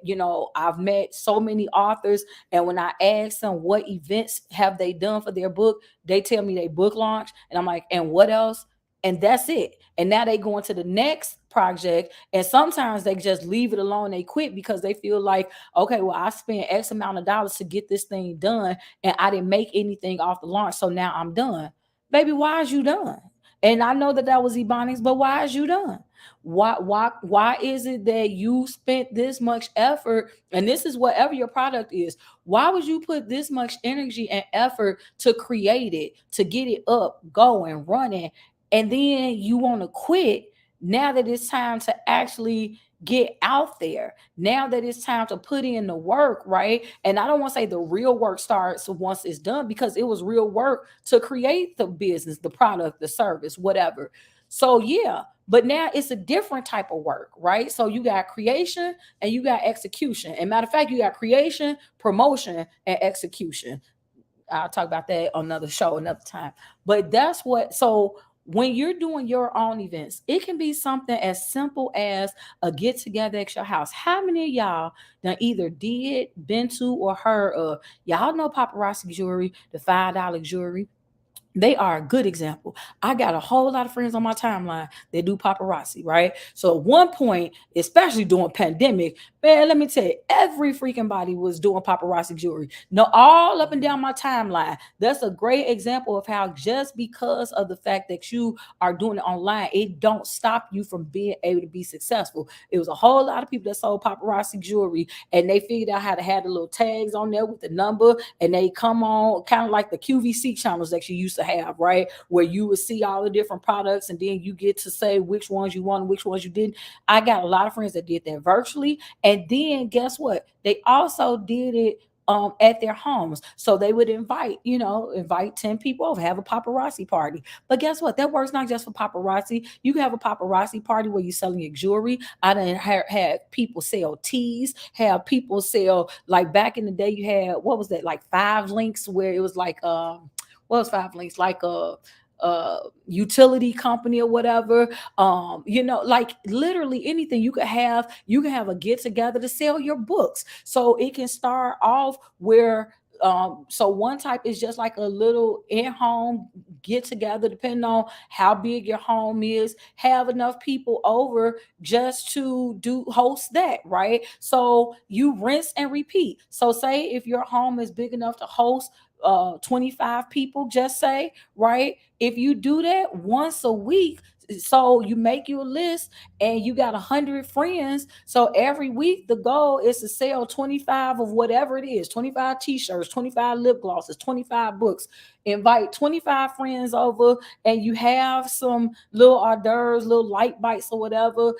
I've met so many authors, and when I ask them what events have they done for their book, they tell me they book launch, and I'm like, and what else? And that's it. And now they go into the next project, and sometimes they just leave it alone. They quit because they feel like, okay, well, I spent X amount of dollars to get this thing done, and I didn't make anything off the launch, so now I'm done. Baby, why is you done? And I know that that was Ebonics, but why is you done? Why is it that you spent this much effort? And this is whatever your product is. Why would you put this much energy and effort to create it, to get it up, going, running, and then you want to quit now that it's time to actually get out there, now that it's time to put in the work, right? And I don't want to say the real work starts once it's done, because it was real work to create the business, the product, the service, whatever. So yeah, but now it's a different type of work, right? So you got creation and you got execution. And matter of fact, you got creation, promotion, and execution. I'll talk about that on another show another time. But that's what, so when you're doing your own events, it can be something as simple as a get together at your house. How many of y'all done either did, been to, or heard of? Y'all know paparazzi jewelry, the $5 jewelry. They are a good example. I got a whole lot of friends on my timeline that do paparazzi, right? So at one point, especially during pandemic, man, let me tell you, every freaking body was doing paparazzi jewelry. No, all up and down my timeline. That's a great example of how just because of the fact that you are doing it online, it don't stop you from being able to be successful. It was a whole lot of people that sold paparazzi jewelry, and they figured out how to have the little tags on there with the number, and they come on kind of like the QVC channels that you used to have, right? Where you would see all the different products, and then you get to say which ones you want, which ones you didn't. I got a lot of friends that did that virtually. And then guess what? They also did it at their homes. So they would invite 10 people over, have a paparazzi party. But guess what? That works not just for paparazzi. You can have a paparazzi party where you're selling your jewelry. I done had people sell teas, have people sell, like back in the day, you had, what was that, like 5 links, where it was like, what was 5 links? Like a utility company or whatever. Like literally anything. You can have a get together to sell your books. So it can start off where, so one type is just like a little in-home get together, depending on how big your home is. Have enough people over just to do host that, right? So you rinse and repeat. So say if your home is big enough to host 25 people, just say, right? If you do that once a week, so you make your list and you got 100 friends. So every week the goal is to sell 25 of whatever it is, 25 t-shirts, 25 lip glosses, 25 books. Invite 25 friends over, and you have some little hors d'oeuvres, little light bites or whatever.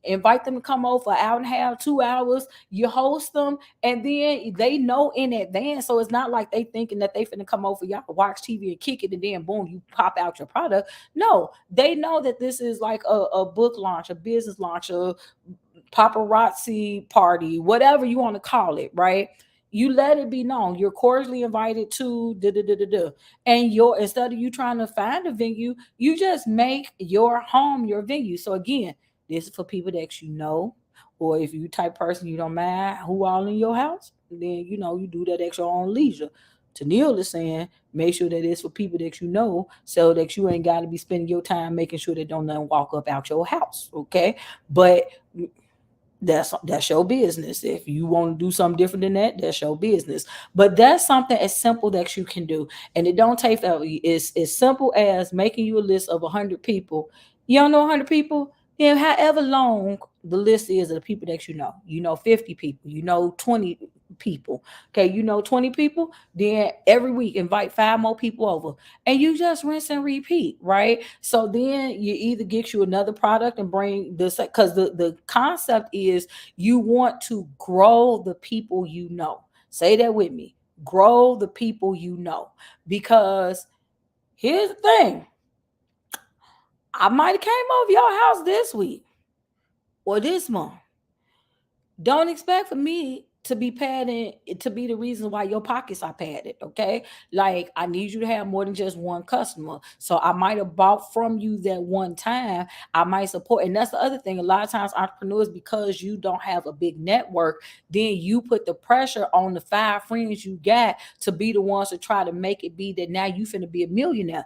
Invite them to come over for an hour and a half, 2 hours. You host them, and then they know in advance. So it's not like they thinking that they finna come over, y'all watch TV and kick it, and then boom, you pop out your product. No, they know that this is like a book launch, a business launch, a paparazzi party, whatever you want to call it, right? You let it be known you're cordially invited to da da da da da. And your instead of you trying to find a venue, you just make your home your venue. So again, this is for people that you know, or if you type person you don't mind who all in your house, then you do that at your own leisure. Neil is saying, make sure that it's for people that you know, so that you ain't got to be spending your time making sure that don't nothing walk up out your house. Okay, but that's your business. If you want to do something different than that, that's your business. But that's something as simple that you can do, and it don't take that. It's as simple as making you a list of 100 people. You don't know 100 people, then however long the list is of the people that you know 50 people, you know 20 people. Okay, you know 20 people, then every week invite 5 more people over, and you just rinse and repeat, right? So then you either get you another product and bring this, because the concept is you want to grow the people you know. Say that with me. Grow the people you know. Because here's the thing. I might have came over your house this week or this month. Don't expect for me to be padding to be the reason why your pockets are padded. Okay, like I need you to have more than just one customer. So I might have bought from you that one time. I might support, and that's the other thing. A lot of times, entrepreneurs, because you don't have a big network, then you put the pressure on the 5 friends you got to be the ones to try to make it be that now you finna be a millionaire.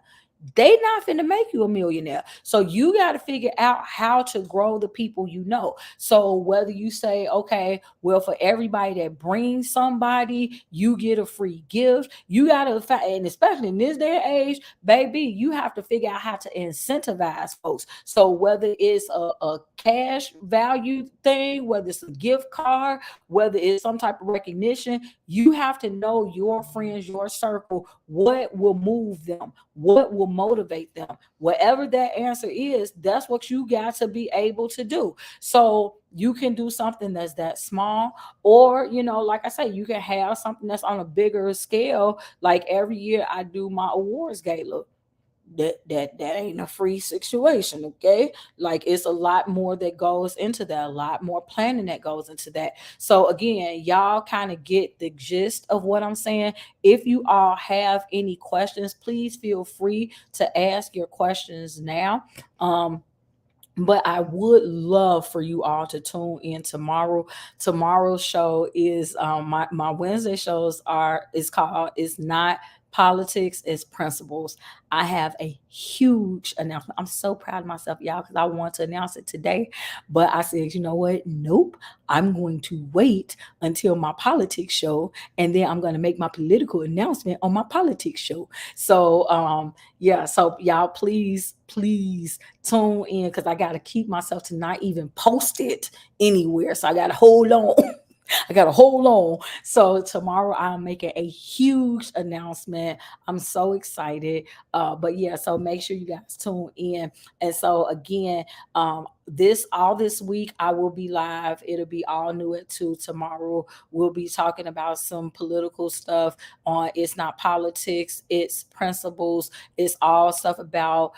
They not finna make you a millionaire. So you got to figure out how to grow the people you know. So whether you say, okay, well, for everybody that brings somebody, you get a free gift. You got to, and especially in this day and age, baby, you have to figure out how to incentivize folks. So whether it's a cash value thing, whether it's a gift card, whether it's some type of recognition, you have to know your friends, your circle, what will move them, what will motivate them. Whatever that answer is, that's what you got to be able to do. So you can do something that's that small, or like I say, you can have something that's on a bigger scale. Like every year I do my awards gala. That ain't a free situation. Okay, like it's a lot more that goes into that, a lot more planning that goes into that. So again, y'all kind of get the gist of what I'm saying. If you all have any questions, please feel free to ask your questions now. But I would love for you all to tune in tomorrow. Tomorrow's show is my Wednesday shows are is called It's Not Politics, It's Principles. I have a huge announcement. I'm so proud of myself, y'all, because I want to announce it today. But I said, you know what? Nope. I'm going to wait until my politics show, and then I'm going to make my political announcement on my politics show. So yeah, so y'all please tune in, because I got to keep myself to not even post it anywhere. So I got to hold on. I got to hold on. So tomorrow I'm making a huge announcement. I'm so excited. But yeah, so make sure you guys tune in. And so again, this week I will be live. It'll be all new at 2 tomorrow. We'll be talking about some political stuff on It's Not Politics, It's Principles. It's all stuff about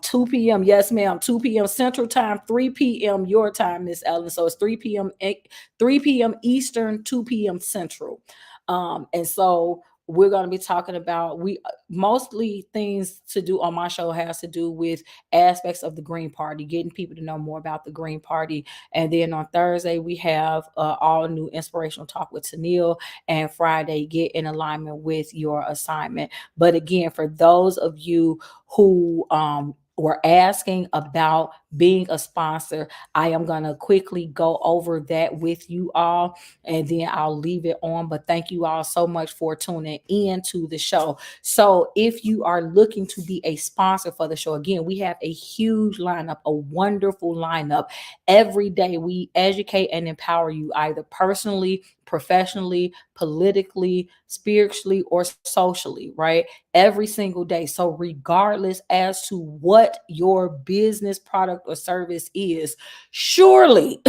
2 p.m. Yes, ma'am. 2 p.m. Central Time, 3 p.m. your time, Miss Ellen. So it's 3 p.m. Eastern, 2 p.m. Central. And so we're going to be talking about we mostly things to do on my show has to do with aspects of the Green Party, getting people to know more about the Green Party. And then on Thursday we have all new inspirational talk with Tennille, and Friday get in alignment with your assignment. But again, for those of you who were asking about being a sponsor, I am going to quickly go over that with you all, and then I'll leave it on. But thank you all so much for tuning in to the show. So if you are looking to be a sponsor for the show, again, we have a huge lineup, a wonderful lineup. Every day we educate and empower you, either personally, professionally, politically, spiritually, or socially, right? Every single day. So regardless as to what your business, product, or service is, surely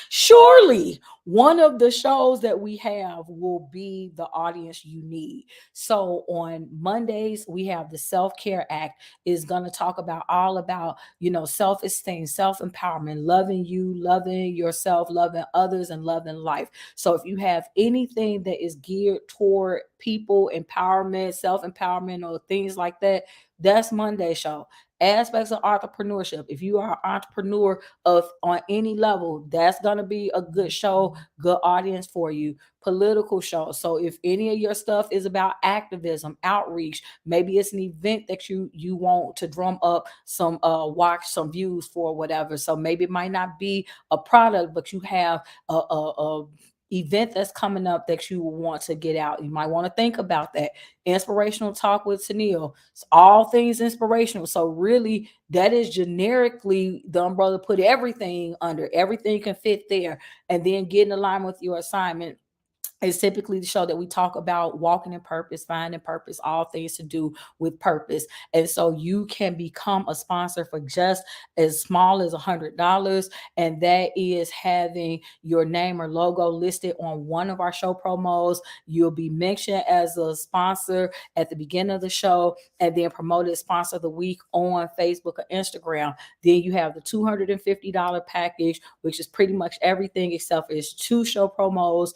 surely One of the shows that we have will be the audience you need. So on Mondays, we have the Self Care Act is going to talk about all about, self esteem, self empowerment, loving you, loving yourself, loving others, and loving life. So if you have anything that is geared toward people empowerment, self empowerment, or things like that, that's Monday show. Aspects of entrepreneurship. If you are an entrepreneur of on any level, that's gonna be a good show, good audience for you. Political show. So if any of your stuff is about activism, outreach, maybe it's an event that you want to drum up some watch, some views for, whatever. So maybe it might not be a product, but you have a event that's coming up that you will want to get out. You might want to think about that. Inspirational talk with Tennille. It's all things inspirational. So really, that is generically the umbrella. Put everything under. Everything can fit there, and then get in alignment with your assignment is typically the show that we talk about walking in purpose, finding purpose, all things to do with purpose. And so you can become a sponsor for just as small as $100. And that is having your name or logo listed on one of our show promos. You'll be mentioned as a sponsor at the beginning of the show and then promoted sponsor of the week on Facebook or Instagram. Then you have the $250 package, which is pretty much everything except for it's two show promos,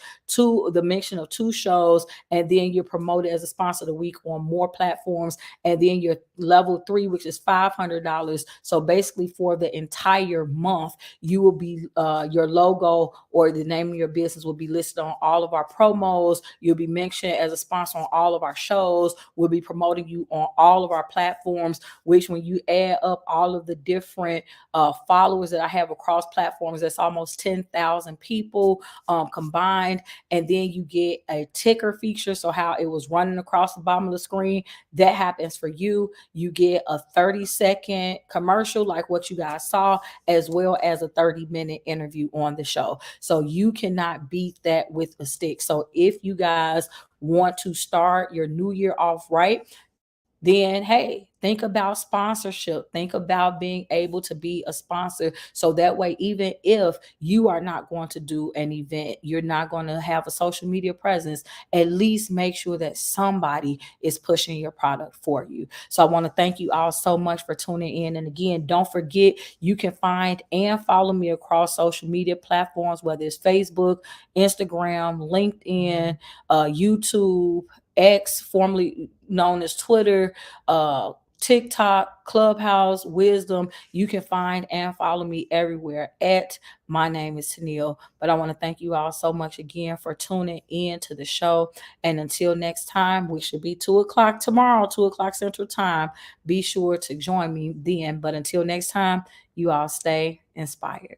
the mention of two shows, and then you're promoted as a sponsor of the week on more platforms. And then your level 3, which is $500. So basically, for the entire month, you will be your logo or the name of your business will be listed on all of our promos. You'll be mentioned as a sponsor on all of our shows. We'll be promoting you on all of our platforms, which when you add up all of the different followers that I have across platforms, that's almost 10,000 people combined. And then you get a ticker feature. So how it was running across the bottom of the screen, that happens for you. You get a 30-second commercial like what you guys saw, as well as a 30-minute interview on the show. So you cannot beat that with a stick. So if you guys want to start your new year off right, then hey, think about sponsorship. Think about being able to be a sponsor. So that way, even if you are not going to do an event, you're not going to have a social media presence, at least make sure that somebody is pushing your product for you. So I want to thank you all so much for tuning in. And again, don't forget, you can find and follow me across social media platforms, whether it's Facebook, Instagram, LinkedIn, YouTube, X, formerly known as Twitter, uh, TikTok, Clubhouse, Wisdom. You can find and follow me everywhere at my name is Tennille. But I want to thank you all so much again for tuning in to the show. And until next time, which should be 2 o'clock tomorrow, 2 o'clock Central Time. Be sure to join me then. But until next time, you all stay inspired.